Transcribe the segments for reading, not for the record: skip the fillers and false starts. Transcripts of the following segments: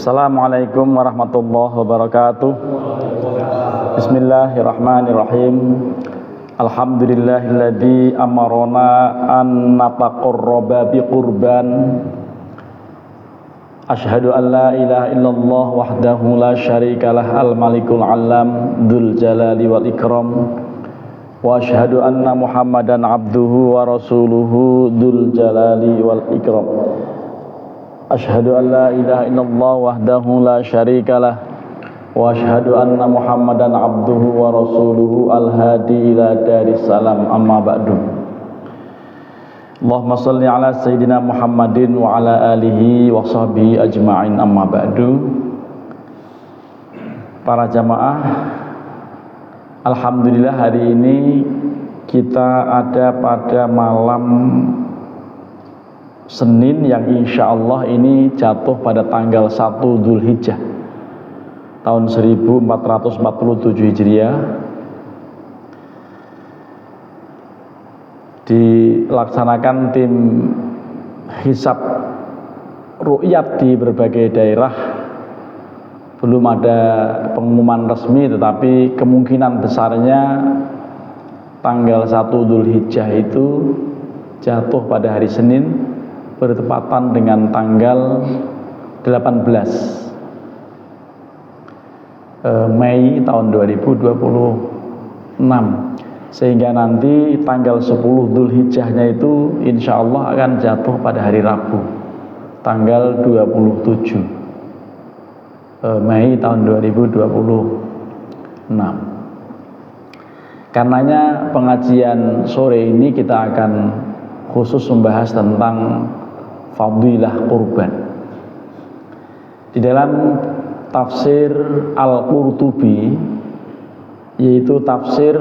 Assalamualaikum warahmatullahi wabarakatuh. Bismillahirrahmanirrahim. Alhamdulillahilladzi amarona an nataqarraba biqurban. Asyhadu an la ilaha illallah wahdahu la syarikalah al-malikul alam dzul jalali wal ikram. Wa asyhadu anna Muhammadan abduhu wa rasuluhu dzul jalali wal ikram. Asyhadu an la ilaha illallah wahdahu la syarikalah wa asyhadu anna Muhammadan abduhu wa rasuluhu al-hadi ila daris salam, amma ba'du. Allahumma shalli ala sayyidina Muhammadin wa ala alihi wa sahbihi ajma'in, amma ba'du. Para jamaah, alhamdulillah hari ini kita ada pada malam Senin yang insya Allah ini jatuh pada tanggal 1 Dzulhijjah tahun 1447 Hijriah. Dilaksanakan tim hisab ru'yat di berbagai daerah. Belum ada pengumuman resmi, tetapi kemungkinan besarnya tanggal 1 Dzulhijjah itu jatuh pada hari Senin, bertepatan dengan tanggal 18 Mei tahun 2026, sehingga nanti tanggal 10 Dzulhijjahnya itu insya Allah akan jatuh pada hari Rabu tanggal 27 Mei tahun 2026. Karenanya pengajian sore ini kita akan khusus membahas tentang fadilah kurban. Di dalam tafsir Al-Qurtubi, yaitu tafsir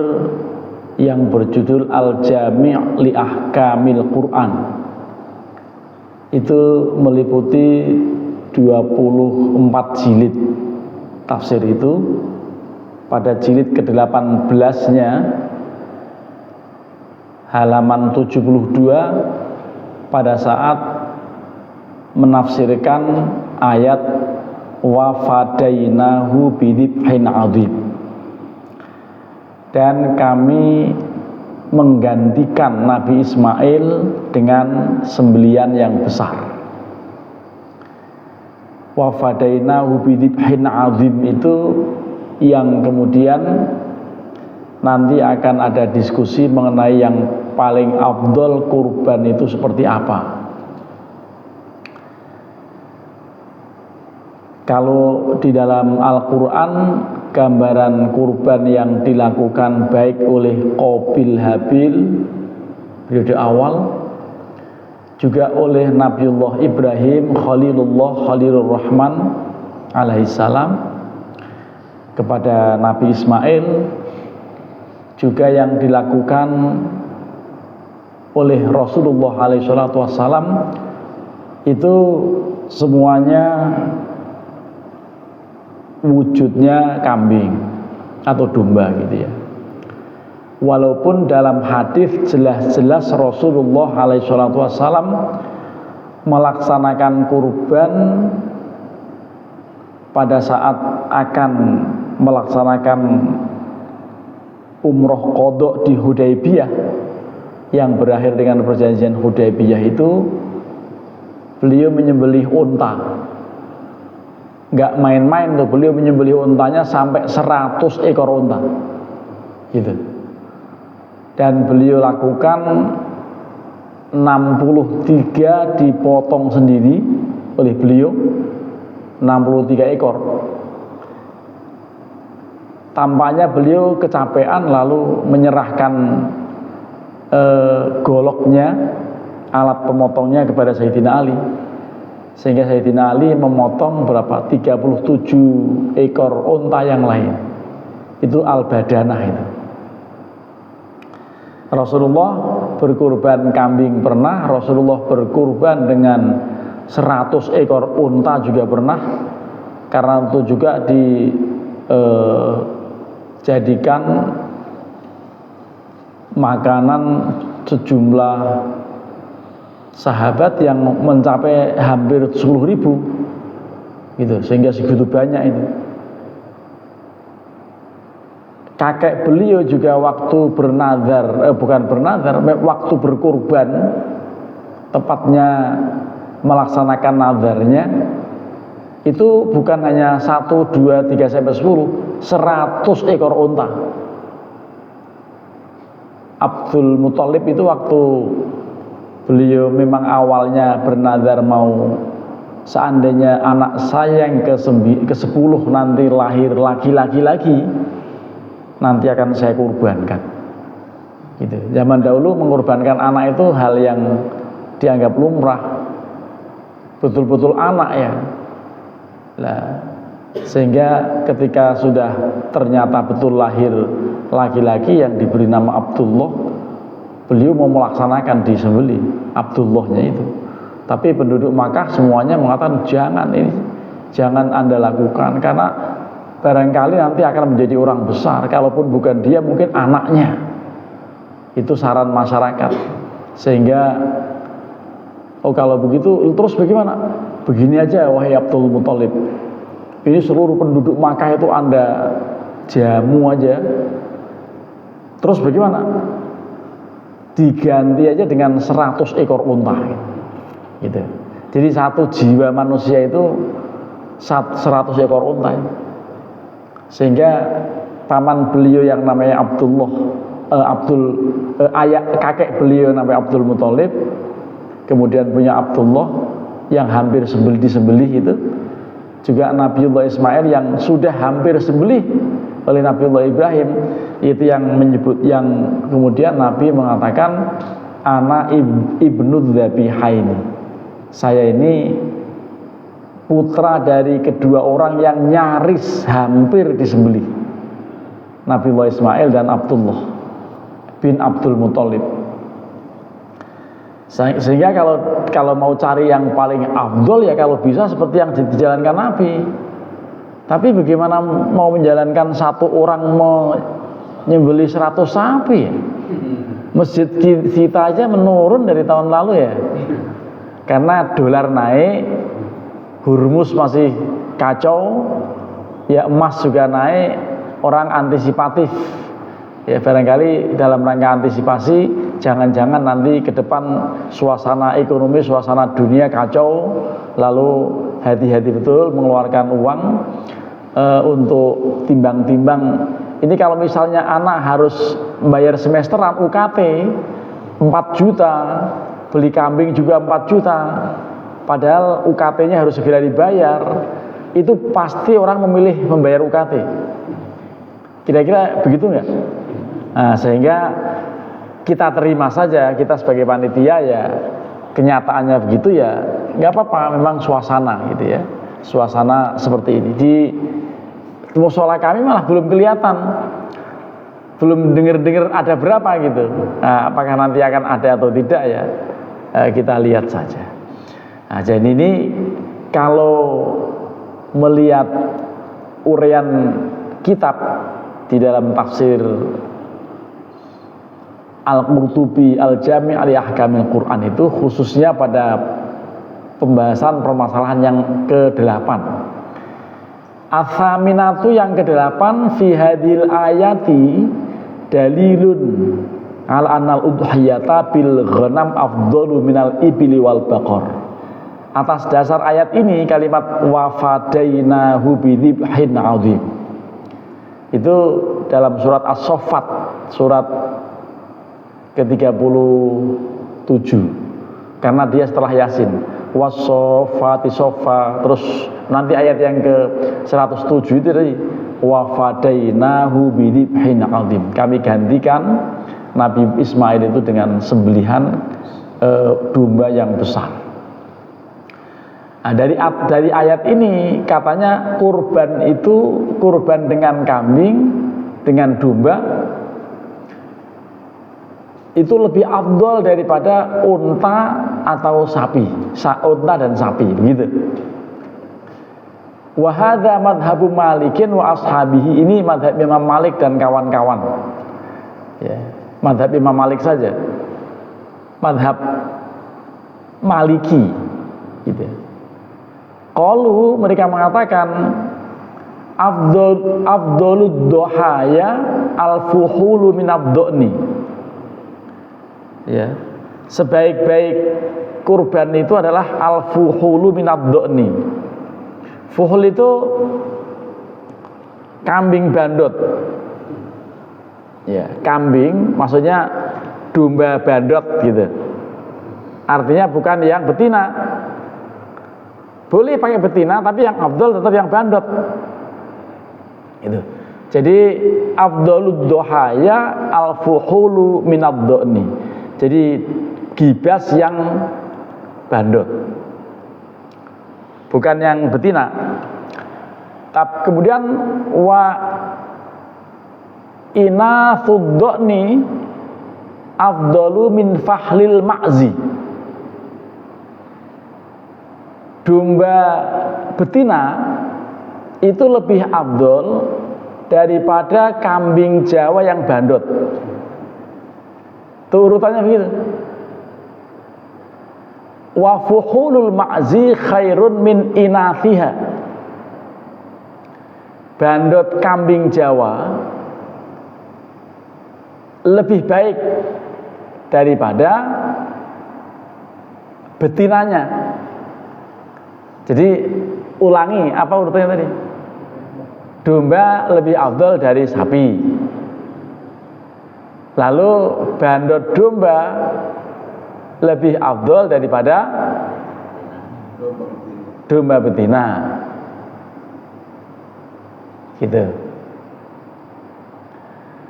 yang berjudul Al-Jami' li Ahkamil Quran, itu meliputi 24 jilid tafsir itu. Pada jilid ke-18-nya halaman 72 pada saat menafsirkan ayat wa fadainahu bidibhin adzim, dan kami menggantikan Nabi Ismail dengan sembelian yang besar. Wa fadainahu bidibhin adzim itu yang kemudian nanti akan ada diskusi mengenai yang paling afdol kurban itu seperti apa. Kalau di dalam Al-Quran, gambaran kurban yang dilakukan baik oleh Qabil Habil periode awal, juga oleh Nabiullah Ibrahim Khalilur Rahman alaihissalam kepada Nabi Ismail, juga yang dilakukan oleh Rasulullah SAW, itu semuanya wujudnya kambing atau domba gitu ya. Walaupun dalam hadis jelas-jelas Rasulullah SAW melaksanakan kurban pada saat akan melaksanakan umroh qadha di Hudaybiyah yang berakhir dengan perjanjian Hudaybiyah itu, beliau menyembelih unta. Nggak main-main tuh, beliau menyembelih untanya sampai 100 ekor unta gitu. Dan beliau lakukan 63 dipotong sendiri oleh beliau, 63 ekor. Tampaknya beliau kecapean lalu menyerahkan goloknya, alat pemotongnya kepada Sayyidina Ali, sehingga Sayyidina Ali memotong berapa? 37 ekor unta yang lain. Itu al-badanah itu. Rasulullah berkurban kambing pernah, Rasulullah berkurban dengan 100 ekor unta juga pernah, karena itu juga dijadikan makanan sejumlah sahabat yang mencapai hampir 10.000. gitu, sehingga segitu banyak itu. Kakek beliau juga waktu waktu berkurban, tepatnya melaksanakan nazarnya, itu bukan hanya 1, 2, 3 sampai 10, 100 ekor unta. Abdul Muthalib itu waktu beliau memang awalnya bernazar mau, seandainya anak saya yang ke-10 nanti lahir laki-laki lagi, nanti akan saya kurbankan. Gitu. Zaman dahulu mengorbankan anak itu hal yang dianggap lumrah, betul-betul anak ya. Nah, sehingga ketika sudah ternyata betul lahir laki-laki yang diberi nama Abdullah, beliau mau melaksanakan disembelih Abdullahnya itu. Tapi penduduk Makkah semuanya mengatakan jangan Anda lakukan, karena barangkali nanti akan menjadi orang besar, kalaupun bukan dia mungkin anaknya. Itu saran masyarakat. Sehingga kalau begitu terus bagaimana? Begini aja wahai Abdul Muthalib, ini seluruh penduduk Makkah itu Anda jamu aja. Terus bagaimana? Diganti aja dengan 100 ekor unta gitu. Jadi satu jiwa manusia itu 100 ekor unta. Sehingga paman beliau yang namanya kakek beliau namanya Abdul Muthalib, kemudian punya Abdullah yang hampir disembelih itu, juga Nabiullah Ismail yang sudah hampir sembelih oleh Nabiullah Ibrahim, itu yang kemudian Nabi mengatakan ana ibnu dzabihaini, saya ini putra dari kedua orang yang nyaris hampir disembelih, Nabiullah Ismail dan Abdullah bin Abdul Muthalib. Sehingga kalau mau cari yang paling afdol ya kalau bisa seperti yang dijalankan Nabi. Tapi bagaimana mau menjalankan satu orang menyembelih 100 sapi ya? Masjid kita aja menurun dari tahun lalu ya, karena dolar naik, Hormuz masih kacau, ya emas juga naik, orang antisipatif. Ya barangkali dalam rangka antisipasi, jangan-jangan nanti ke depan suasana ekonomi, suasana dunia kacau, lalu hati-hati betul mengeluarkan uang untuk timbang-timbang. Ini kalau misalnya anak harus bayar semesteran UKT 4 juta, beli kambing juga 4 juta, padahal UKT-nya harus segera dibayar, itu pasti orang memilih membayar UKT. Kira-kira begitu nggak? Nah, sehingga kita terima saja, kita sebagai panitia ya kenyataannya begitu ya, nggak apa-apa, memang suasana gitu ya, suasana seperti ini. Di musola kami malah belum kelihatan, belum dengar ada berapa gitu. Nah, apakah nanti akan ada atau tidak ya, kita lihat saja. Nah, jadi ini kalau melihat uraian kitab di dalam tafsir Al-Qurtubi Al-Jami' li Ahkamil Quran itu khususnya pada pembahasan permasalahan yang ke-8. As-saminatu yang ke-8 fi hadil ayati dalilun al anal udhiyata bil ghanam afdalu minal ibili wal baqar. Atas dasar ayat ini kalimat wafadainahu bidzibhin adzim. Itu dalam surat As-Saffat, surat ke-37, karena dia setelah Yasin, was-saffati saffa, terus nanti ayat yang ke-107 itu tadi wafadainahu bidzibhin adzim, kami gantikan Nabi Ismail itu dengan sembelihan domba yang besar. Nah, dari ayat ini katanya kurban itu, kurban dengan kambing, dengan domba itu lebih afdol daripada unta atau sapi, unta dan sapi, begitu. Wa hadza madhabu Malikin wa ashabihi, ini madhab Imam Malik dan kawan-kawan. Ya, madhab Imam Malik saja, madhab Maliki, gitu. Qalu, mereka mengatakan afdolud dohaya al-fuhulu minad do'ni. Ya, sebaik-baik kurban itu adalah al-fuhulu minad do'ni. Fuhul itu kambing bandot. Ya, kambing maksudnya domba bandot gitu. Artinya bukan yang betina. Boleh pakai betina, tapi yang afdol tetap yang bandot. Itu. Jadi afdolud dohaya al-fuhulu minad do'ni. Jadi gibas yang bandot, bukan yang betina. Tapi kemudian wa inathud do'ni afdolu min fahlil ma'zi. Domba betina itu lebih afdol daripada kambing Jawa yang bandot. Itu urutannya begitu. Wa fuhulul ma'zi khairun min inathiha. Bandot kambing Jawa lebih baik daripada betinanya. Jadi ulangi, apa urutannya tadi? Domba lebih afdol dari sapi. Lalu bandot domba lebih afdol daripada domba betina. Gitu.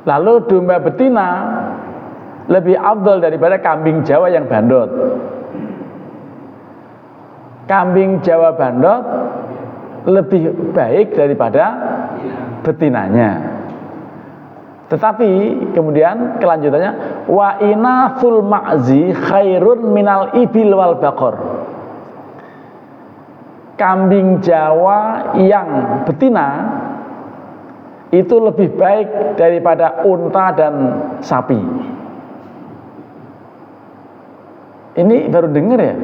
Lalu domba betina lebih afdol daripada kambing Jawa yang bandot. Kambing Jawa bandot lebih baik daripada betinanya. Tetapi kemudian kelanjutannya wa inathul ma'zi khairun minal ibil wal baqor. Kambing Jawa yang betina itu lebih baik daripada unta dan sapi. Ini baru dengar ya?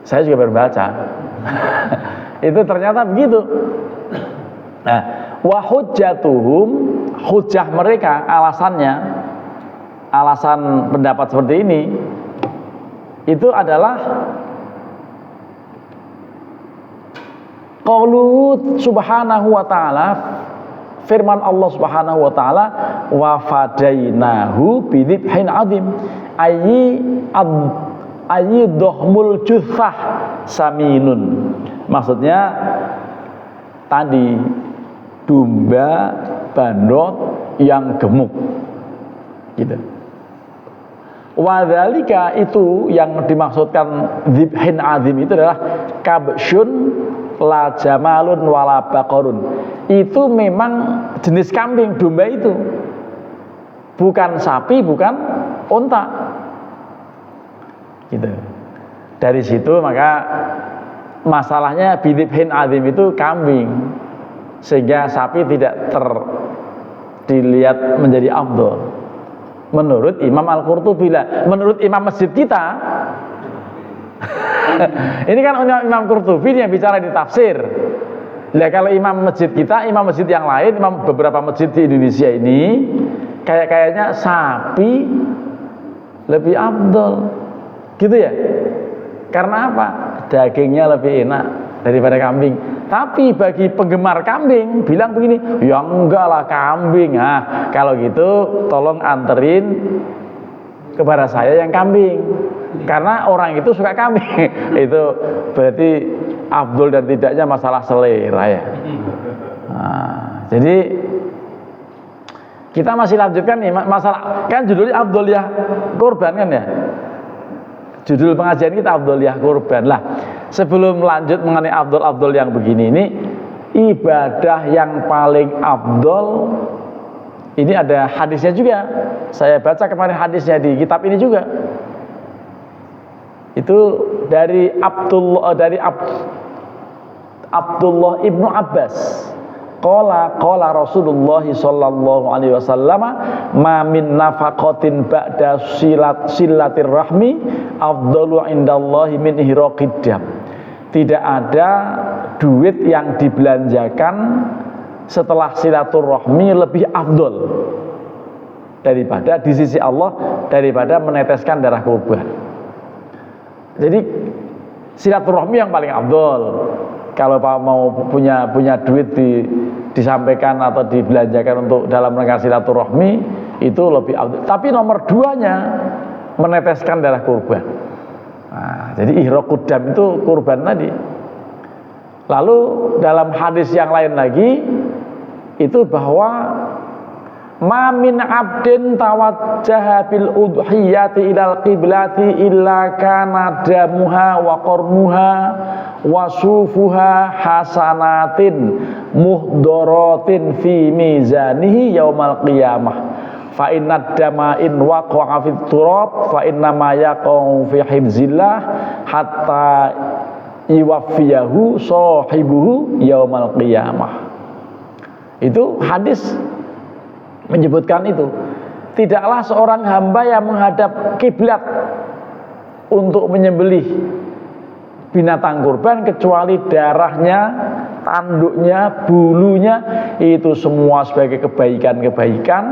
Saya juga baru baca. Itu ternyata begitu. Nah, wa hujjatuhum, hujjah mereka, alasannya, alasan pendapat seperti ini itu adalah qaulu subhanahu wa ta'ala, firman Allah subhanahu wa ta'ala, wa fadainahu bidhibhin azim, ayyi dohmul juthah saminun. Maksudnya tadi domba bandot yang gemuk gitu. Wadzalika, itu yang dimaksudkan dzibhin azim itu adalah kabsyun la jamalun wala baqarun. Itu memang jenis kambing domba itu, bukan sapi, bukan unta gitu. Dari situ maka masalahnya bidhibhin azim itu kambing, sehingga sapi tidak dilihat menjadi afdol menurut Imam Al-Qurtubi. Menurut imam masjid kita ini kan Imam Qurtubi yang bicara di tafsir. Nah, kalau imam masjid kita, imam masjid yang lain, imam beberapa masjid di Indonesia ini kayaknya sapi lebih afdol gitu ya. Karena apa? Dagingnya lebih enak daripada kambing. Tapi bagi penggemar kambing bilang begini, ya enggak lah kambing. Nah, kalau gitu tolong anterin kepada saya yang kambing, karena orang itu suka kambing. Itu berarti afdol dan tidaknya masalah selera ya. Nah, jadi kita masih lanjutkan nih masalah, kan judulnya afdoliyah kurban kan ya. Judul pengajian kita afdoliyah kurban. Lah, sebelum lanjut mengenai afdol yang begini ini, ibadah yang paling afdol ini ada hadisnya juga. Saya baca kemarin hadisnya di kitab ini juga. Itu dari Abdullah ibnu Abbas. Qala Rasulullah sallallahu alaihi wasallam, ma min nafaqatin ba'da silatir rahmi afdalu indallahi min hiraqid dam. tidak ada duit yang dibelanjakan setelah silaturahmi lebih afdol daripada di sisi Allah daripada meneteskan darah kurban. Jadi silaturahmi yang paling afdol. Kalau Pak mau punya duit disampaikan atau dibelanjakan untuk dalam rangka silaturahmi itu lebih afdol. Tapi nomor 2-nya meneteskan darah kurban. Nah, jadi ihraqud dam itu kurban tadi. Lalu dalam hadis yang lain lagi itu bahwa ma min abdin tawajjaha bil udhiyati ilal qiblati illa kana damuha wa qarnuha wa sufuha hasanatin muhdaratin fi mizanihi yaumal qiyamah fa inna dama in waqa'a fit turab fa inna ma yaqa'u fi hifzillah hatta yuwaffiyahu sahibuhu yaumal qiyamah. Itu hadis menyebutkan itu. Tidaklah seorang hamba yang menghadap kiblat untuk menyembelih binatang kurban kecuali darahnya, tanduknya, bulunya itu semua sebagai kebaikan-kebaikan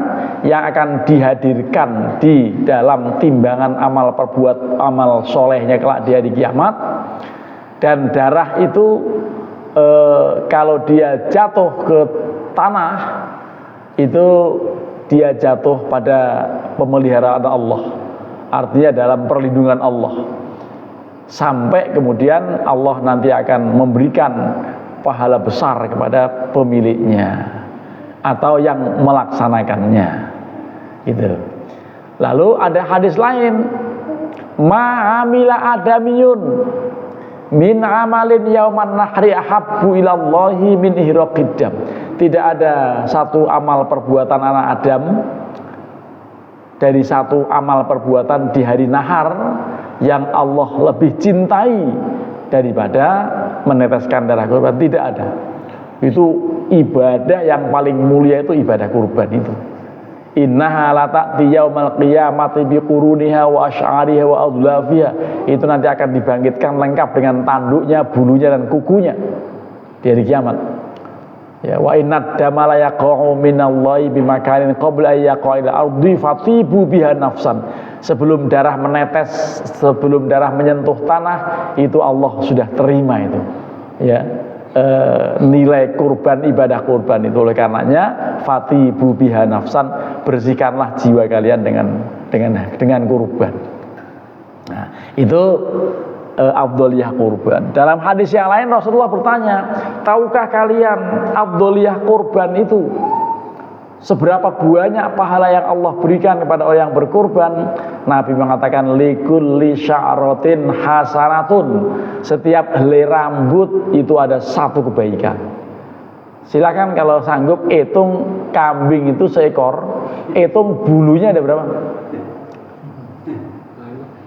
yang akan dihadirkan di dalam timbangan amal solehnya kelak di hari kiamat. Dan darah itu kalau dia jatuh ke tanah itu dia jatuh pada pemeliharaan Allah, artinya dalam perlindungan Allah, sampai kemudian Allah nanti akan memberikan pahala besar kepada pemiliknya atau yang melaksanakannya gitu. Lalu ada hadis lain, ma'amila adamiyun min amalin yauman nahri ahabbu ilallahi min ihraqid dam. Tidak ada satu amal perbuatan anak Adam dari satu amal perbuatan di hari nahar yang Allah lebih cintai daripada meneteskan darah kurban. Tidak ada. Itu ibadah yang paling mulia, itu ibadah kurban itu. Innaha la ta'ti yaumal qiyamati biquruniha wa asy'ariha wa adlafiha. Itu nanti akan dibangkitkan lengkap dengan tanduknya, bulunya dan kukunya di hari kiamat. Ya, wa innad dama la yaqa'u minallahi bimakanin qabla ay yaqa'il ardi fatibu biha nafsan. Sebelum darah menetes, sebelum darah menyentuh tanah, itu Allah sudah terima itu. Ya. Nilai kurban, ibadah kurban itu. Oleh karenanya fatibu biha nafsan, bersihkanlah jiwa kalian dengan kurban. Nah, itu afdholiyah kurban. Dalam hadis yang lain Rasulullah bertanya, tahukah kalian afdholiyah kurban itu seberapa banyak pahala yang Allah berikan kepada orang yang berkurban? Nabi mengatakan likulli sya'ratin hasanatun. Setiap helai rambut itu ada satu kebaikan. Silakan kalau sanggup hitung kambing itu seekor, hitung bulunya ada berapa?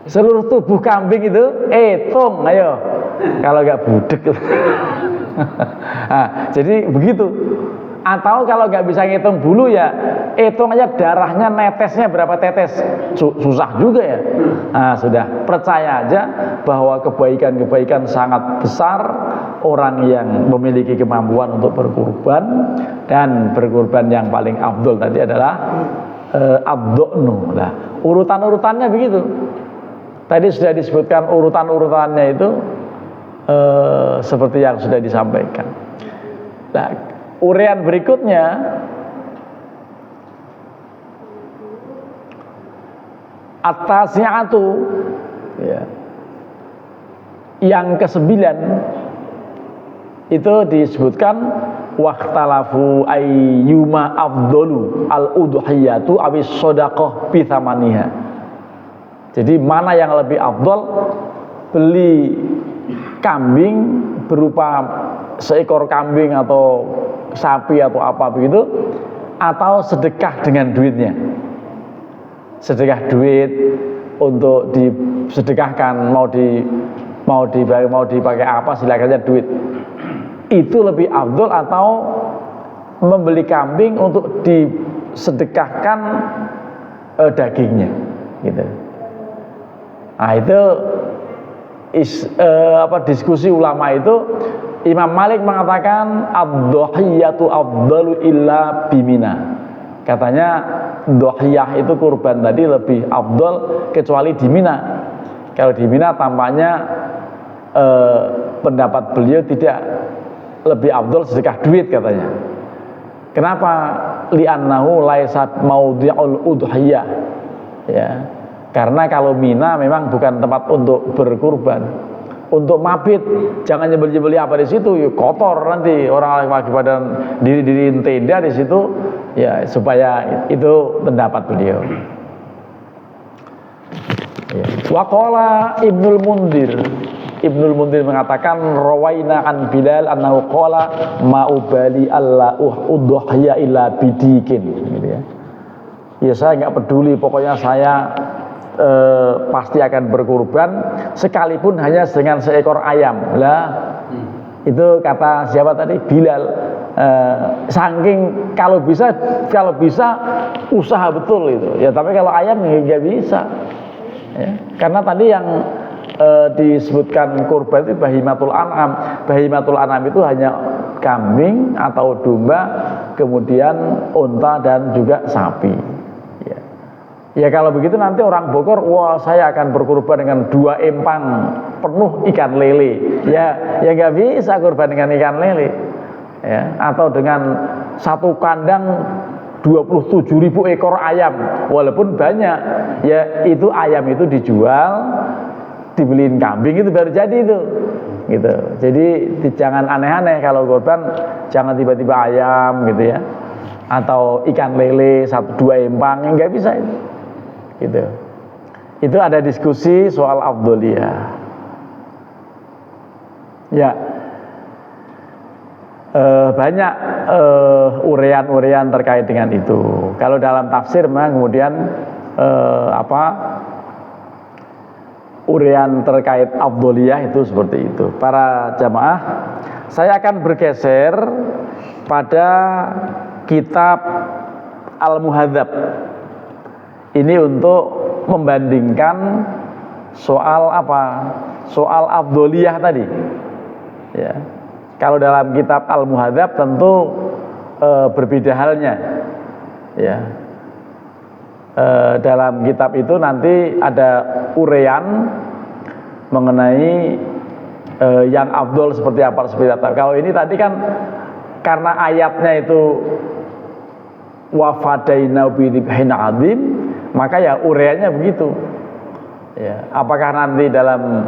Seluruh tubuh kambing itu hitung, ayo. Kalau nggak budek. Nah, jadi begitu. Atau kalau nggak bisa ngitung bulu ya hitung aja darahnya, netesnya berapa tetes. Susah juga ya. Nah, sudah, percaya aja bahwa kebaikan-kebaikan sangat besar orang yang memiliki kemampuan untuk berkurban. Dan berkurban yang paling afdol tadi adalah ad-du'nu. Nah, urutan-urutannya begitu. Tadi sudah disebutkan urutan-urutannya itu seperti yang sudah disampaikan. Nah, uraian berikutnya at-tasi'atu, ya. Yang ke-9 itu disebutkan waqtalafu ayyuma afdalu al-udhiyatu awis shadaqah bi thamaniha. Jadi mana yang lebih afdol, beli kambing berupa seekor kambing atau sapi atau apa begitu, atau sedekah dengan duitnya. Sedekah duit untuk disedekahkan, mau dipakai apa silakan aja duit. Itu lebih afdol atau membeli kambing untuk disedekahkan dagingnya gitu. Nah, itu diskusi ulama itu, Imam Malik mengatakan ad-dhahiyatu afdalu illa bimina. Katanya dohiyah itu kurban tadi lebih afdal kecuali di Mina. Kalau di Mina tampaknya pendapat beliau tidak lebih afdal sedekah duit katanya. Kenapa? Li'annahu laisat maudhi'ul udhiyah. Ya. Karena kalau Mina memang bukan tempat untuk berkurban. Untuk mabit, jangan nyembeli apa di situ, ya kotor nanti orang lagi pada diri tenda di situ, ya supaya itu pendapat beliau. Ya. Waqala Ibnul Mundir mengatakan rawaina an Bilal annahu qala ma ubali alla udhiya illa bidikin, gitu ya. Ya saya nggak peduli, pokoknya saya pasti akan berkurban sekalipun hanya dengan seekor ayam. Lah itu kata siapa tadi? Bilal. Saking kalau bisa usaha betul itu. Ya tapi kalau ayam nggak bisa. Ya, karena tadi yang disebutkan kurban itu bahimatul an'am. Bahimatul an'am itu hanya kambing atau domba, kemudian unta dan juga sapi. Ya kalau begitu nanti orang Bogor, wah saya akan berkurban dengan 2 empang penuh ikan lele. Ya nggak bisa kurban dengan ikan lele. Ya, atau dengan satu kandang 27.000 ekor ayam, walaupun banyak. Ya itu ayam itu dijual, dibeliin kambing itu baru jadi itu. Gitu. Jadi jangan aneh-aneh kalau kurban, jangan tiba-tiba ayam gitu ya. Atau ikan lele 1-2 empang, nggak bisa itu. Gitu. Itu ada diskusi soal afdholiyah. Ya, banyak urean-urean terkait dengan itu. Kalau dalam tafsir memang kemudian urean terkait afdholiyah itu seperti itu. Para jamaah, saya akan bergeser pada kitab Al-Muhadzab. Ini untuk membandingkan soal soal afdholiyah tadi. Ya. Kalau dalam kitab Al-Muhadzab tentu berbeda halnya. Ya. Dalam kitab itu nanti ada urean mengenai yang afdol seperti apa. Kalau ini tadi kan karena ayatnya itu wafadaina bidibhin adzim, maka ya ureannya begitu. Ya, apakah nanti dalam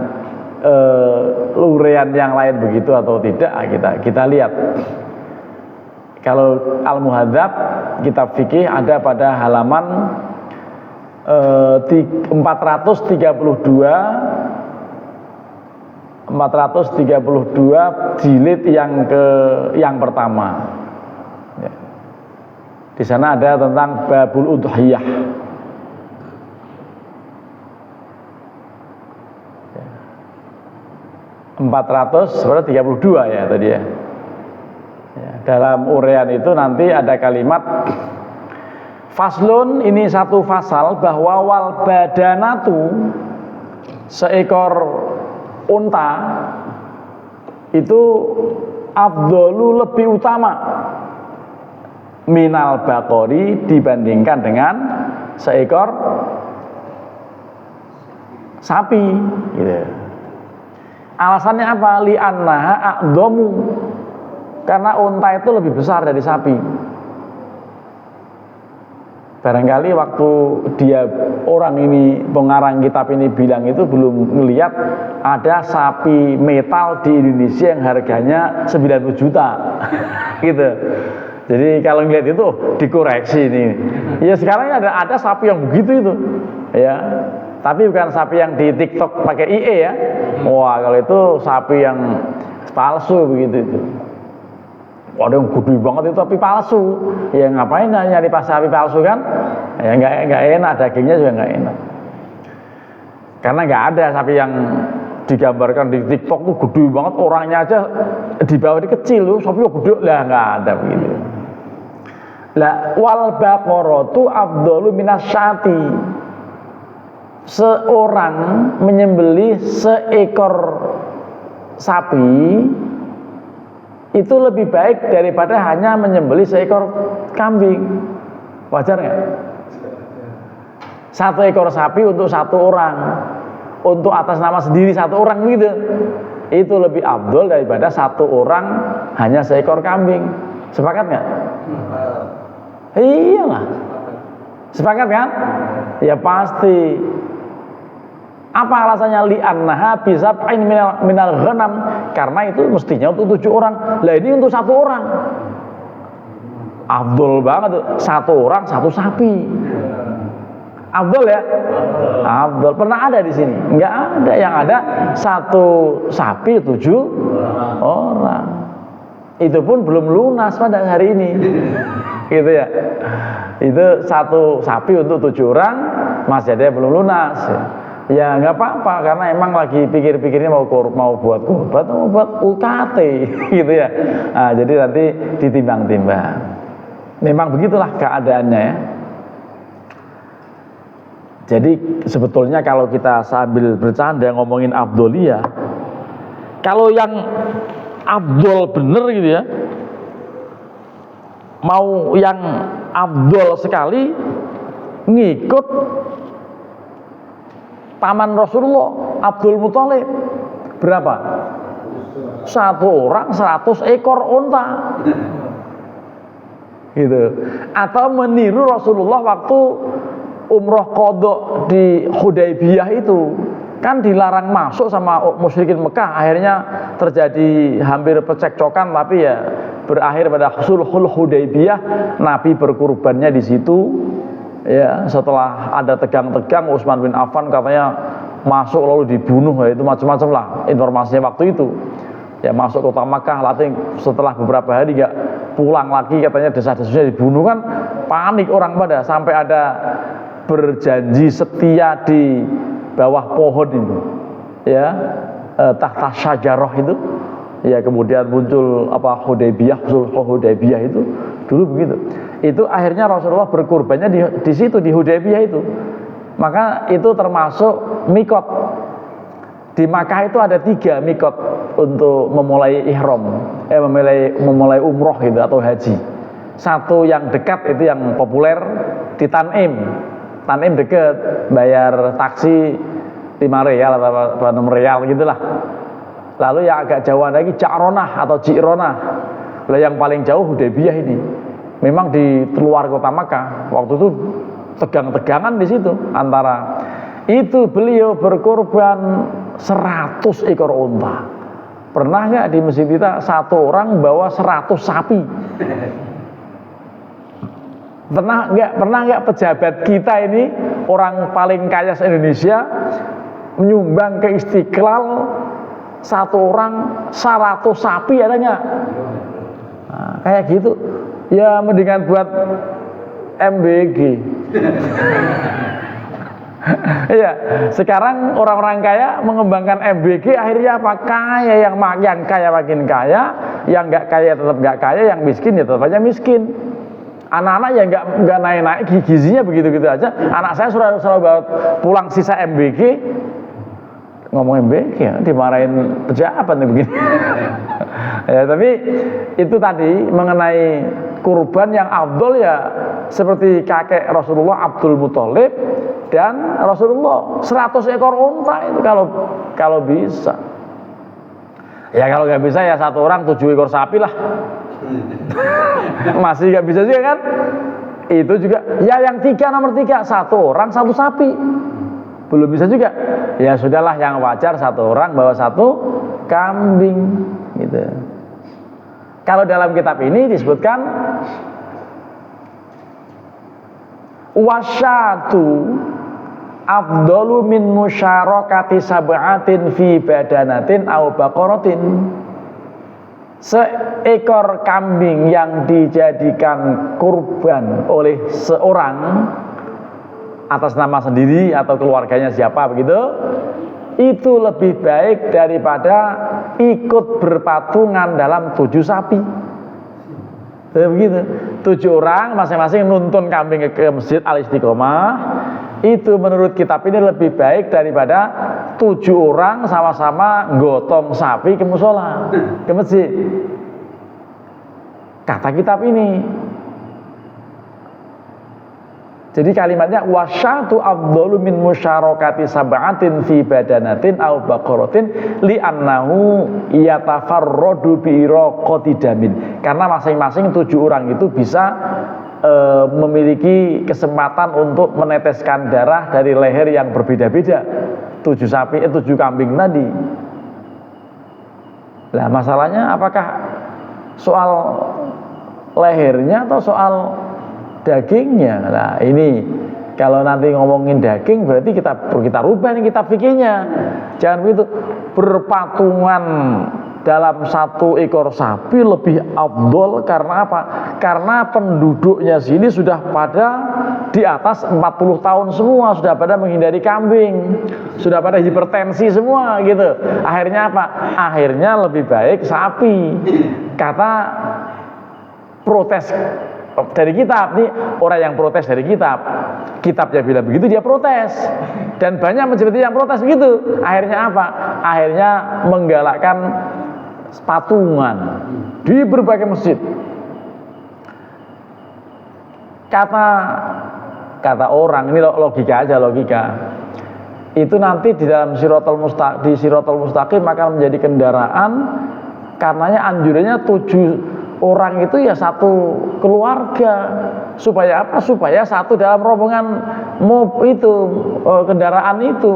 urean yang lain begitu atau tidak, kita lihat. Kalau Al-Muhadzab kitab fikih ada pada halaman 432 jilid yang pertama. Ya. Di sana ada tentang babul udhiyah. 432 ya tadi ya. Ya, dalam urean itu nanti ada kalimat faslun, ini satu fasal bahwa wal badanatu, seekor unta itu afdolu lebih utama minal baqori dibandingkan dengan seekor sapi gitu. Alasannya apa? Li'annaha a'dhamu, karena unta itu lebih besar dari sapi. Barangkali waktu orang ini pengarang kitab ini bilang itu belum melihat ada sapi metal di Indonesia yang harganya 90 juta gitu. Jadi kalau ngeliat itu dikoreksi ini. Ya sekarang ada sapi yang begitu itu. Ya. Tapi bukan sapi yang di TikTok pakai IE ya. Wah, kalau itu sapi yang palsu begitu itu. Waduh, yang gede banget itu tapi palsu. Ya ngapain nyari pas sapi palsu kan? Ya nggak enak, dagingnya juga nggak enak. Karena nggak ada sapi yang digambarkan di TikTok tuh gede banget, orangnya aja di bawah ini kecil tuh, sapi gede lah, nggak ada begitu. Lah wal baqaratu afdalu minasyati. seorang menyembelih seekor sapi itu lebih baik daripada hanya menyembelih seekor kambing. Wajar nggak? Satu ekor sapi untuk satu orang, untuk atas nama sendiri satu orang gitu, itu lebih afdol daripada satu orang hanya seekor kambing. Sepakat nggak? Iyalah. Sepakat kan? Ya pasti. Apa alasannya? Li'annaha bisab'in minal ghanam, karena itu mestinya untuk 7 orang. Lah ini untuk satu orang. Afdol banget tuh. Satu orang satu sapi. Afdol ya? Afdol. Pernah ada di sini? Enggak ada. Yang ada satu sapi 7 orang. Itu pun belum lunas pada hari ini. Gitu ya. Itu satu sapi untuk 7 orang, masih ada yang belum lunas. Ya nggak apa-apa, karena emang lagi pikir-pikirnya mau buat kurban atau mau buat UKT gitu ya. Nah, jadi nanti ditimbang-timbang. Memang begitulah keadaannya ya. Jadi sebetulnya kalau kita sambil bercanda ngomongin afdoliyah, kalau yang afdol bener gitu ya, mau yang afdol sekali ngikut paman Rasulullah Abdul Muthalib. Berapa? Satu orang 100 ekor unta gitu. Atau meniru Rasulullah waktu umroh qadha di Hudaybiyah itu, kan dilarang masuk sama musyrikin Mekah. Akhirnya terjadi hampir percekcokan, tapi ya berakhir pada sulhul Hudaybiyah. Nabi berkurbannya di situ. Ya, setelah ada tegang-tegang, Utsman bin Affan katanya masuk lalu dibunuh, ya, itu macam-macam lah informasinya waktu itu. Ya, masuk kota Makkah, lalu setelah beberapa hari nggak pulang lagi, katanya desas-desusnya dibunuh, kan panik orang pada, sampai ada berjanji setia di bawah pohon itu, ya, tahta syajarah itu. Ya, kemudian muncul Hudaybiyah, sulh Hudaybiyah itu dulu begitu. Itu akhirnya Rasulullah berkurbannya di situ, di Hudaybiyah itu. Maka itu termasuk mikot. Di Makkah itu ada 3 mikot untuk memulai ihram, memulai umroh gitu atau haji. Satu yang dekat itu yang populer di Tanim. Tanim dekat, bayar taksi 5 rial atau 6 rial gitulah. Lalu yang agak jauhan lagi Ja'ronah atau Ji'ronah. Lah yang paling jauh Hudaybiyah ini. Memang di luar kota Makkah. Waktu itu tegang-tegangan di situ antara. Itu beliau berkorban 100 ekor unta. Pernah nggak di masjid kita satu orang bawa 100 sapi? Pernah nggak pejabat kita ini, orang paling kaya se-Indonesia, menyumbang ke Istiqlal satu orang 100 sapi adanya? Nah, kayak gitu. Ya mendingan buat MBG. Iya, sekarang orang-orang kaya mengembangkan MBG, akhirnya apa? Kaya, yang kaya makin kaya, yang nggak kaya tetap nggak kaya, yang miskin ya tetap aja miskin. Anak-anak yang nggak naik-naik, gizinya begitu-gitu aja. Anak saya selalu bawa pulang sisa MBG. Ngomong MBG ya, dimarahin pejabat nih begini. Ya, tapi itu tadi mengenai kurban yang afdol ya seperti kakek Rasulullah Abdul Muthalib dan Rasulullah 100 ekor unta itu kalau bisa. Ya kalau nggak bisa ya satu orang 7 ekor sapi lah. Masih nggak bisa juga kan? Itu juga. Ya yang nomor 3 satu orang 1 sapi. Belum bisa juga. Ya sudahlah, yang wajar satu orang bawa 1 kambing gitu. Kalau dalam kitab ini disebutkan wasyatu afdalu min musyarakati sab'atin fi badanatin aw baqaratin. Seekor kambing yang dijadikan kurban oleh seorang atas nama sendiri atau keluarganya siapa begitu, itu lebih baik daripada ikut berpatungan dalam 7 sapi. Begitu, 7 orang masing-masing nuntun kambing ke Masjid Al Istiqomah, itu menurut kitab ini lebih baik daripada 7 orang sama-sama gotong sapi ke musola, ke masjid. Kata kitab ini. Jadi kalimatnya wasyatu afdalu min musyarakati sab'atin fi badanatin aw baqaratin li annahu yatafarradu bi iraqati damin. Karena masing-masing 7 orang itu bisa memiliki kesempatan untuk meneteskan darah dari leher yang berbeda-beda. 7 kambing tadi. Lah masalahnya apakah soal lehernya atau soal dagingnya? Nah ini kalau nanti ngomongin daging berarti kita rubah nih kitab fikihnya. Jangan begitu, berpatungan dalam 1 ekor sapi lebih afdol. Karena apa? Karena penduduknya sini sudah pada di atas 40 tahun semua, sudah pada menghindari kambing, sudah pada hipertensi semua gitu. Akhirnya apa? Akhirnya lebih baik sapi. Kata protes dari kitab nih, orang yang protes dari kitabnya bilang begitu, dia protes, dan banyak seperti yang protes begitu. Akhirnya apa? Akhirnya menggalakkan patungan di berbagai masjid. Kata orang ini logika aja, itu nanti di dalam Siratal Mustaqim akan menjadi kendaraan. Karenanya anjurannya 7 orang itu ya 1 keluarga. Supaya apa? Supaya satu dalam rombongan kendaraan itu.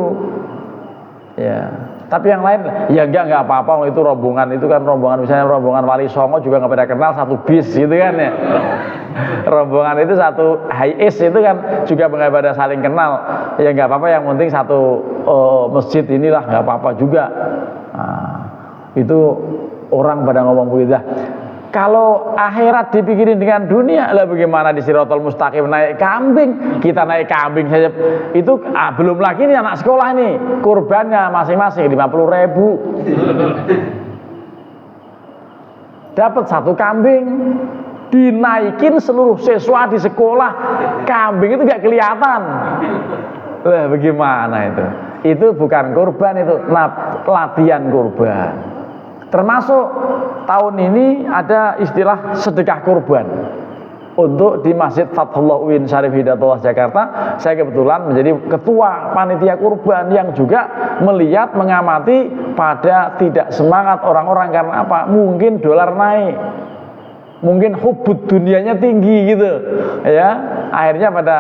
Ya. Tapi yang lain ya enggak apa-apa, itu rombongan itu kan misalnya rombongan Wali Songo juga nggak pada kenal 1 bis gitu kan ya. Rombongan itu 1 HIS itu kan juga nggak pada saling kenal. Ya nggak apa-apa, yang penting 1 masjid inilah, nggak apa-apa juga. Nah, itu orang pada ngomong begitu. Kalau akhirat dipikirin dengan dunia, lah bagaimana di Siratal Mustaqim naik kambing? Kita naik kambing saja itu belum lagi nih anak sekolah nih, kurbannya masing-masing 50.000. Dapat 1 kambing, dinaikin seluruh siswa di sekolah, kambing itu gak kelihatan. Lah bagaimana itu? Itu bukan kurban, itu latihan kurban. Termasuk tahun ini ada istilah sedekah kurban. Untuk di Masjid Fathullah UIN Syarif Hidayatullah Jakarta, saya kebetulan menjadi ketua panitia kurban yang juga melihat, mengamati pada tidak semangat orang-orang. Karena apa? Mungkin dolar naik, mungkin hubud dunianya tinggi gitu ya, akhirnya pada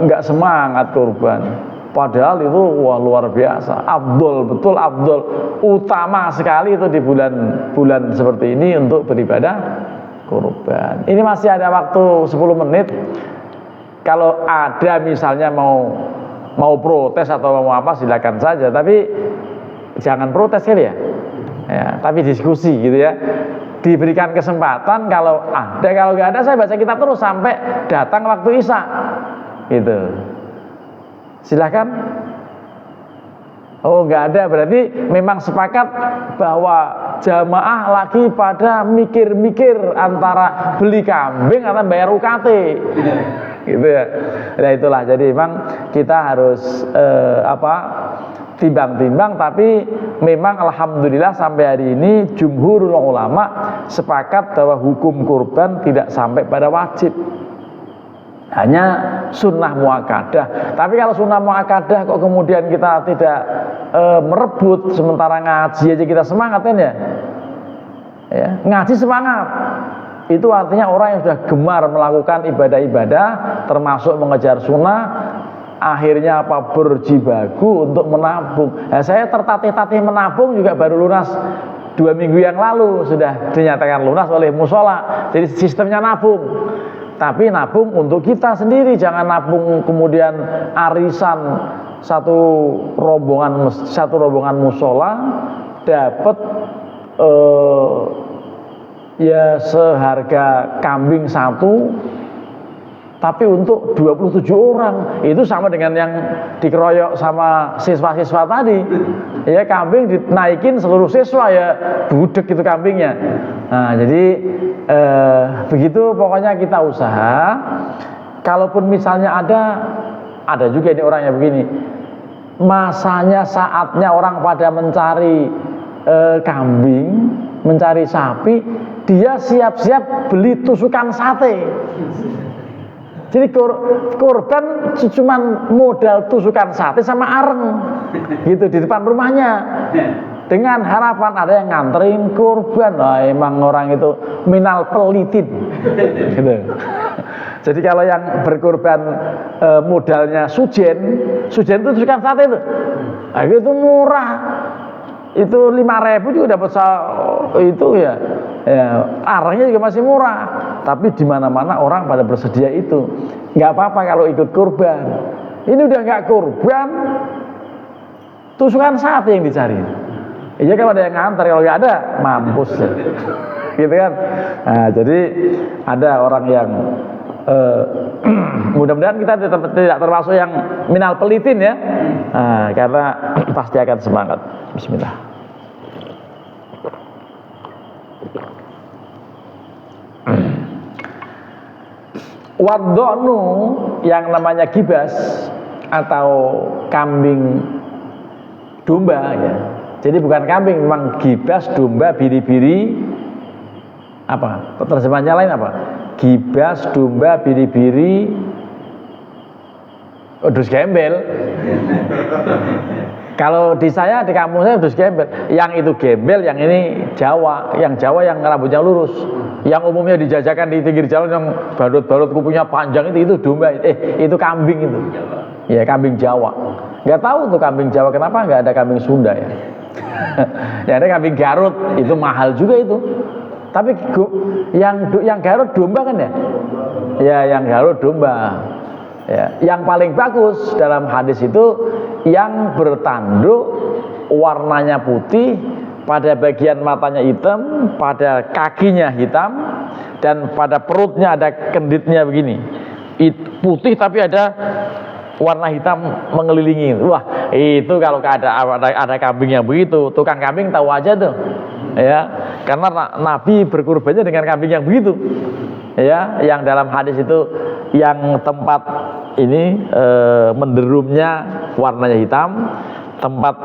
nggak semangat kurban. Padahal itu wah luar biasa, afdol, betul afdol, utama sekali itu di bulan seperti ini untuk beribadah kurban. Ini masih ada waktu 10 menit. Kalau ada misalnya mau protes atau mau apa silakan saja, tapi jangan protes kali ya, tapi diskusi gitu ya. Diberikan kesempatan, kalau nggak ada saya baca kitab terus sampai datang waktu Isya gitu. Silakan. Oh nggak ada, berarti memang sepakat bahwa jamaah lagi pada mikir-mikir antara beli kambing atau bayar UKT gitu ya. Nah itulah, jadi memang kita harus timbang-timbang. Tapi memang alhamdulillah sampai hari ini jumhurul ulama sepakat bahwa hukum kurban tidak sampai pada wajib, hanya sunnah muakkadah. Tapi kalau sunnah muakkadah kok kemudian kita tidak merebut, sementara ngaji aja kita semangat kan ya? Ngaji semangat, itu artinya orang yang sudah gemar melakukan ibadah-ibadah termasuk mengejar sunnah, akhirnya apa? Berjibaku untuk menabung. Nah, saya tertatih-tatih menabung juga baru lunas 2 minggu yang lalu, sudah dinyatakan lunas oleh musola. Jadi sistemnya nabung, tapi nabung untuk kita sendiri, jangan nabung kemudian arisan satu rombongan musola dapat ya seharga kambing 1, tapi untuk 27 orang. Itu sama dengan yang dikeroyok sama siswa-siswa tadi. Ya kambing dinaikin seluruh siswa, ya budek itu kambingnya. Nah jadi begitu pokoknya kita usaha. Kalaupun misalnya ada Ada juga ini orang yang begini, masanya saatnya orang pada mencari kambing, mencari sapi, dia siap-siap beli tusukan sate. Jadi korban cuma modal tusukan sate sama areng gitu di depan rumahnya, dengan harapan ada yang nganterin korban. Nah, emang orang itu minal pelitin gitu. Jadi kalau yang berkorban modalnya sujen itu tusukan sate itu, nah, itu murah, itu 5.000 juga dapat itu ya, arangnya juga masih murah. Tapi di mana-mana orang pada bersedia itu. Nggak apa-apa kalau ikut kurban. Ini udah nggak kurban, tusukan sate yang dicari. Iya, kalau ada yang ngantar, kalau nggak ada mampus ya. Gitu kan. Nah, jadi ada orang yang mudah-mudahan kita tidak termasuk yang minal pelitin ya, karena pasti akan semangat. Bismillah. Wadonu yang namanya gibas atau kambing domba ya. Jadi bukan kambing, memang gibas domba biri-biri. Apa? Terjemahannya lain apa? Gibas domba biri-biri udus gembel. Kalau di saya, di kampung saya udus gembel. Yang itu gembel, yang ini Jawa. Yang Jawa yang rambutnya lurus. Yang umumnya dijajakan di pinggir jalan yang barut-barut kupunya panjang itu domba. Itu kambing itu. Ya, kambing Jawa. Nggak tahu tuh kambing Jawa kenapa nggak ada kambing Sunda ya. Ya ada kambing Garut, itu mahal juga itu. Tapi yang Garut domba kan ya? Ya, yang Garut domba. Ya, yang paling bagus dalam hadis itu yang bertanduk, warnanya putih, pada bagian matanya hitam, pada kakinya hitam, dan pada perutnya ada kenditnya begini. Putih tapi ada warna hitam mengelilingi. Wah, itu kalau ada kambing yang begitu, tukang kambing tahu aja tuh. Ya, karena Nabi berkurbannya dengan kambing yang begitu. Ya, yang dalam hadis itu yang tempat ini menderumnya warnanya hitam, tempat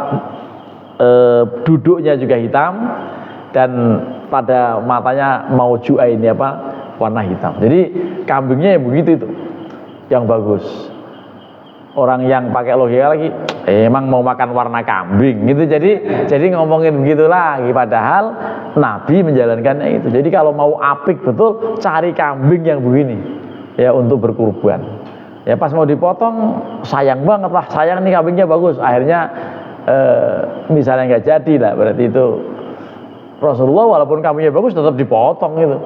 duduknya juga hitam, dan pada matanya mauju'a ini apa, warna hitam. Jadi kambingnya yang begitu itu yang bagus. Orang yang pakai logika lagi, emang mau makan warna kambing gitu. Jadi ngomongin begitu lagi, padahal Nabi menjalankannya itu. Jadi kalau mau apik betul, cari kambing yang begini ya untuk berkurban. Ya pas mau dipotong sayang banget lah, sayang nih kambingnya bagus. Akhirnya misalnya nggak jadi lah, berarti itu Rasulullah walaupun kambingnya bagus tetap dipotong gitu.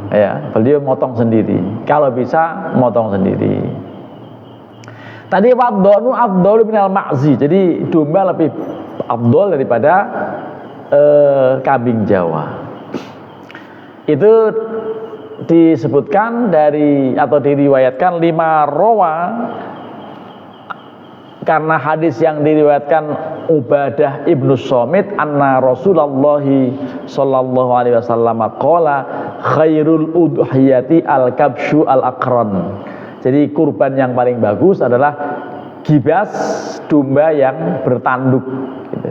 Ya, beliau motong sendiri. Kalau bisa motong sendiri. Tadi wadonu afdhalu minal ma'zi. Jadi domba lebih afdol daripada kambing Jawa. Itu disebutkan dari atau diriwayatkan 5 rawa, karena hadis yang diriwayatkan Ubadah ibnu Somit anna Rasulullah sallallahu alaihi wasallam qala khairul udhiyati al-kabshu al-aqran. Jadi kurban yang paling bagus adalah gibas, domba yang bertanduk gitu.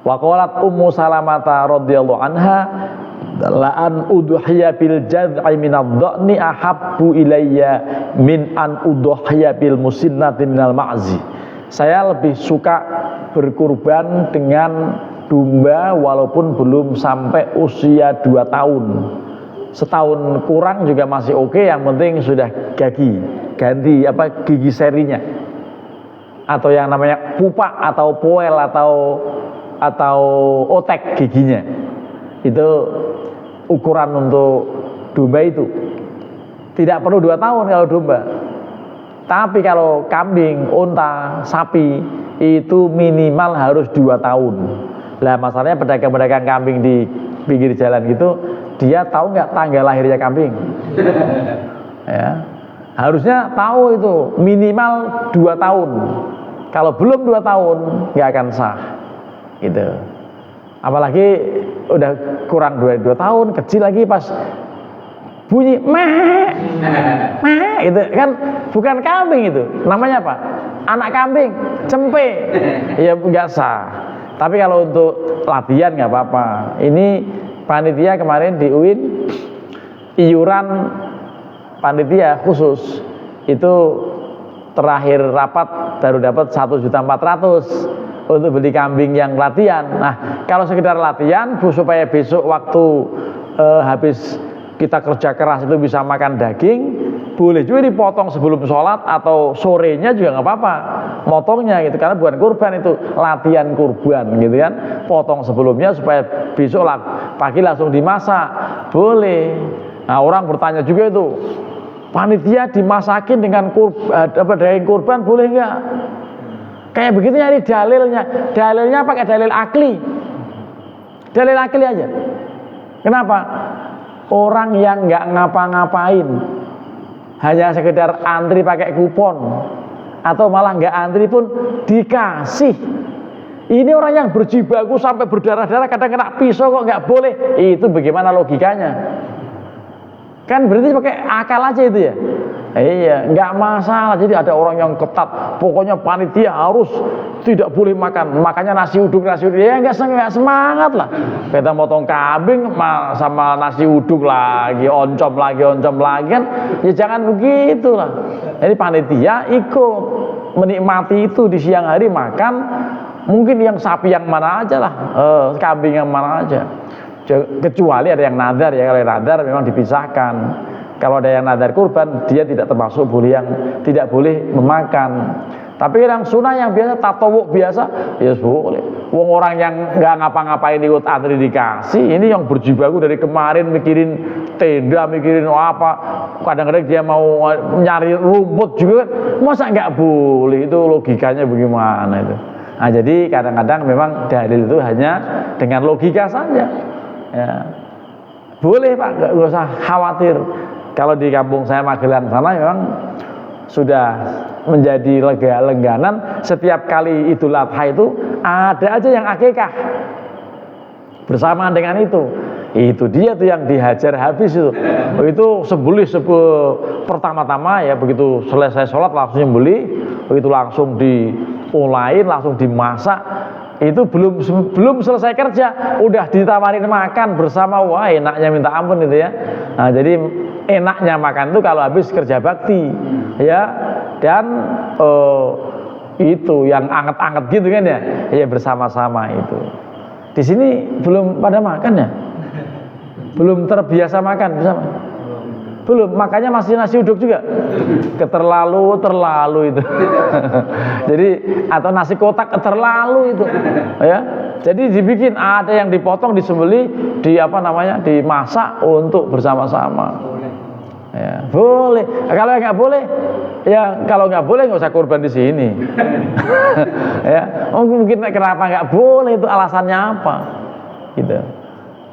Wa qalat Ummu Salamah radhiyallahu anha la'an udhiya bil jad'i min ad-dhani ahabbu ilayya min an udhiya bil musinnati minal ma'zi. Saya lebih suka berkurban dengan domba walaupun belum sampai usia 2 tahun. Setahun kurang juga masih oke, yang penting sudah ganti gigi serinya, atau yang namanya pupa atau poel atau otek giginya. Itu ukuran untuk domba itu. Tidak perlu 2 tahun kalau domba. Tapi kalau kambing, unta, sapi itu minimal harus 2 tahun. Lah masalahnya pedagang-pedagang kambing di pinggir jalan gitu, dia tahu nggak tanggal lahirnya kambing? Ya, harusnya tahu itu minimal 2 tahun. Kalau belum 2 tahun nggak akan sah, gitu. Apalagi udah kurang 2 tahun, kecil lagi, pas bunyi meh, itu kan bukan kambing itu, namanya apa? Anak kambing, cempe, ya nggak sah. Tapi kalau untuk latihan nggak apa-apa. Ini panitia kemarin di UIN, iuran panitia khusus itu terakhir rapat baru dapat 1.400.000 untuk beli kambing yang latihan. Nah, kalau sekedar latihan supaya besok waktu habis kita kerja keras itu bisa makan daging, boleh juga dipotong sebelum sholat atau sorenya juga nggak apa-apa, motongnya gitu, karena bukan kurban, itu latihan kurban gitu kan, potong sebelumnya supaya besok pagi langsung dimasak, boleh. Nah, orang bertanya juga itu, panitia dimasakin dengan daging kurban boleh nggak? Kayak begitu nyari dalilnya pakai dalil akli aja. Kenapa? Orang yang nggak ngapa-ngapain, hanya sekedar antri pakai kupon, atau malah nggak antri pun dikasih. Ini orang yang berjibaku sampai berdarah-darah, kadang kena pisau kok nggak boleh. Itu bagaimana logikanya? Kan berarti pakai akal aja itu ya. Iya, nggak masalah. Jadi ada orang yang ketat, pokoknya panitia harus tidak boleh makan, makanya nasi uduk. Ya nggak semangat lah. Kita motong kambing sama nasi uduk lagi, oncom lagi kan. Ya jangan begitulah. Jadi panitia ikut menikmati itu di siang hari makan. Mungkin yang sapi yang mana aja lah, kambing yang mana aja. Kecuali ada yang nadar ya, kalau nadar memang dipisahkan. Kalau ada yang nadar kurban, dia tidak termasuk yang tidak boleh memakan. Tapi yang sunnah yang biasa, tatawuk biasa, ya boleh. Wong orang yang nggak ngapa-ngapain ikut antri dikasih. Ini yang berjibaku dari kemarin mikirin tenda, mikirin apa. Kadang-kadang dia mau nyari rumput juga, masa nggak boleh? Itu logikanya bagaimana itu? Nah, jadi kadang-kadang memang dalil itu hanya dengan logika saja. Ya. Boleh Pak, nggak usah khawatir. Kalau di kampung saya Magelang sana memang sudah menjadi lengganan, setiap kali Idul Adha itu ada aja yang akikah bersamaan dengan itu. Itu dia tuh yang dihajar habis itu. Itu sembelih pertama-tama ya, begitu selesai sholat langsung nyembelih, begitu langsung dimulai, langsung dimasak. Itu belum selesai kerja udah ditawarin makan bersama. Wah, enaknya minta ampun itu ya. Nah, jadi enaknya makan itu kalau habis kerja bakti ya, dan itu yang anget-anget gitu kan ya, ya bersama-sama itu. Di sini belum pada makan ya, belum terbiasa makan bersama. Belum, makanya masih nasi uduk juga. Terlalu itu. Jadi atau nasi kotak terlalu itu. Ya. Jadi dibikin ada yang dipotong, disembelih, dimasak untuk bersama-sama. Ya, boleh. Kalau nggak boleh, ya kalau nggak boleh nggak usah kurban di sini. Ya, mungkin kenapa nggak boleh itu alasannya apa? Gitu.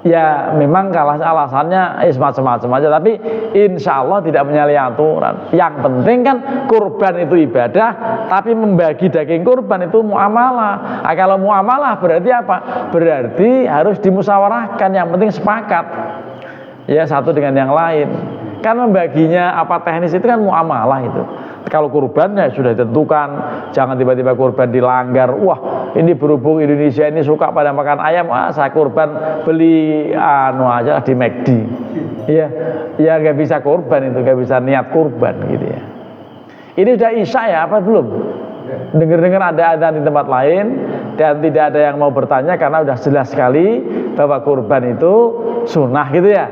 Ya memang kalau alasannya macam-macam aja, tapi insya Allah tidak menyalahi aturan. Yang penting kan kurban itu ibadah, tapi membagi daging kurban itu muamalah. Nah, kalau muamalah berarti apa? Berarti harus dimusyawarahkan, yang penting sepakat ya satu dengan yang lain. Kan membaginya apa teknis itu kan muamalah itu. Kalau kurbannya sudah ditentukan, jangan tiba-tiba kurban dilanggar. Wah, ini berhubung Indonesia ini suka pada makan ayam, saya kurban beli aja di McD. Iya, ya nggak bisa kurban itu, nggak bisa niat kurban gitu ya. Ini sudah isya ya, apa belum? Dengar-dengar ada adzan di tempat lain dan tidak ada yang mau bertanya karena sudah jelas sekali bahwa kurban itu sunnah gitu ya.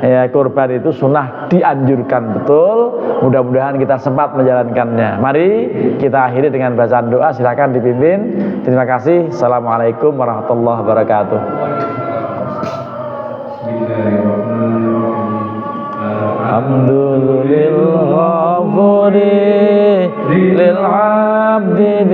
Ya, kurban itu sunnah, dianjurkan betul. Mudah-mudahan kita sempat menjalankannya. Mari kita akhiri dengan bacaan doa. Silakan dipimpin. Terima kasih. Assalamualaikum warahmatullahi wabarakatuh. Alhamdulillah lil abdi